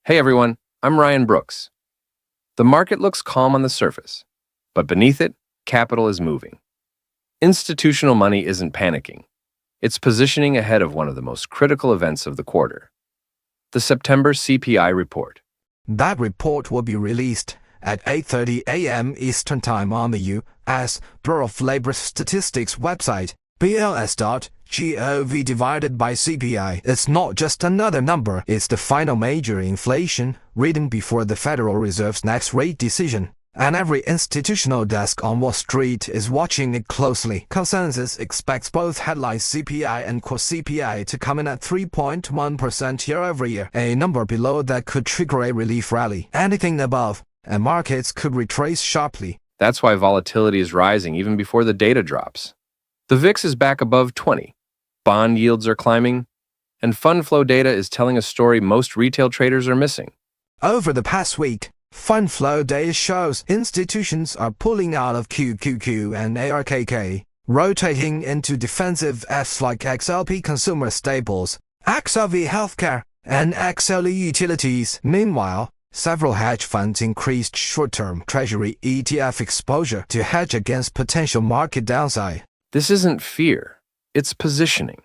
Hey everyone, I'm Ryan Brooks. The market looks calm on the surface, but beneath it, capital is moving. Institutional money isn't panicking. It's positioning ahead of one of the most critical events of the quarter, the September CPI report. That report will be released at 8:30 a.m. Eastern Time on the U.S. Bureau of Labor Statistics website, BLS.gov divided by CPI. It's not just another number, it's the final major inflation reading before the Federal Reserve's next rate decision. And every institutional desk on Wall Street is watching it closely. Consensus expects both headline CPI and core CPI to come in at 3.1% year-over-year, a number below that could trigger a relief rally. Anything above, and markets could retrace sharply. That's why volatility is rising even before the data drops. The VIX is back above 20. Bond yields are climbing, and fund flow data is telling a story most retail traders are missing. Over the past week, fund flow data shows institutions are pulling out of QQQ and ARKK, rotating into defensive Fs like XLP consumer staples, XLV healthcare, and XLE utilities. Meanwhile, several hedge funds increased short-term Treasury ETF exposure to hedge against potential market downside. This isn't fear, it's positioning.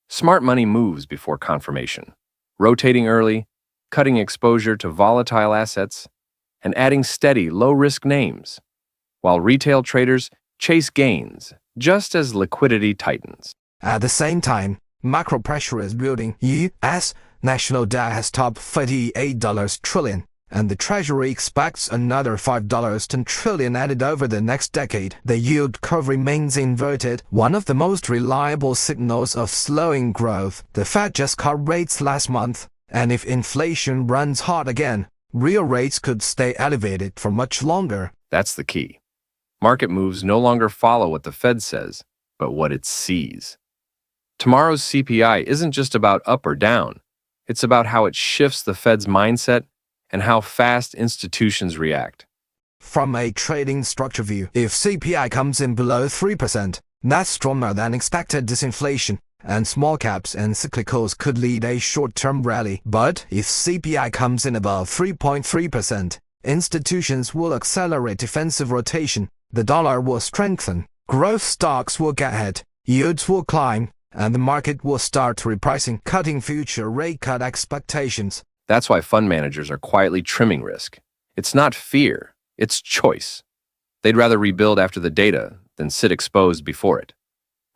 Smart money moves before confirmation, rotating early, cutting exposure to volatile assets, and adding steady, low-risk names, while retail traders chase gains just as liquidity tightens. At the same time, macro pressure is building. U.S. national debt has topped $58 trillion, and the Treasury expects another $5 trillion added over the next decade. The yield curve remains inverted, one of the most reliable signals of slowing growth. The Fed just cut rates last month, and if inflation runs hot again, real rates could stay elevated for much longer. That's the key. Market moves no longer follow what the Fed says, but what it sees. Tomorrow's CPI isn't just about up or down. It's about how it shifts the Fed's mindset and how fast institutions react. From a trading structure view, if CPI comes in below 3%, that's stronger than expected disinflation, and small caps and cyclicals could lead a short-term rally. But if CPI comes in above 3.3%, institutions will accelerate defensive rotation, the dollar will strengthen, growth stocks will get ahead, yields will climb, and the market will start repricing, cutting future rate cut expectations. That's why fund managers are quietly trimming risk. It's not fear, it's choice. They'd rather rebuild after the data than sit exposed before it.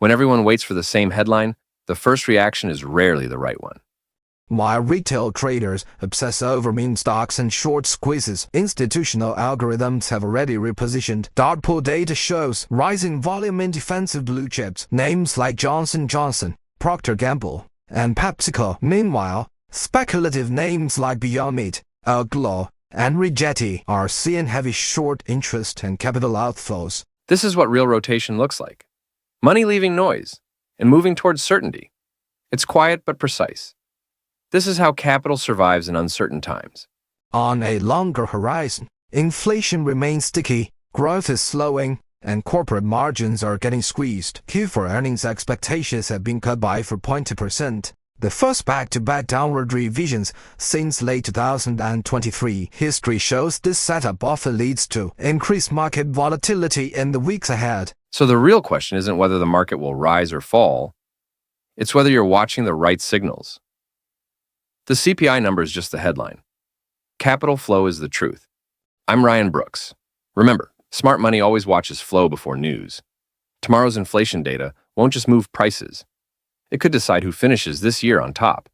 When everyone waits for the same headline, the first reaction is rarely the right one. While retail traders obsess over meme stocks and short squeezes, institutional algorithms have already repositioned. Dot pool data shows rising volume in defensive blue chips, names like Johnson & Johnson, Procter & Gamble, and PepsiCo. Meanwhile, speculative names like Beyond Meat, Aglo, and Rigetti are seeing heavy short interest and capital outflows. This is what real rotation looks like. Money leaving noise and moving towards certainty. It's quiet but precise. This is how capital survives in uncertain times. On a longer horizon, inflation remains sticky, growth is slowing, and corporate margins are getting squeezed. Q4 earnings expectations have been cut by 4.2%. The first back-to-back downward revisions since late 2023. History shows this setup often leads to increased market volatility in the weeks ahead. So the real question isn't whether the market will rise or fall. It's whether you're watching the right signals. The CPI number is just the headline. Capital flow is the truth. I'm Ryan Brooks. Remember, smart money always watches flow before news. Tomorrow's inflation data won't just move prices. It could decide who finishes this year on top.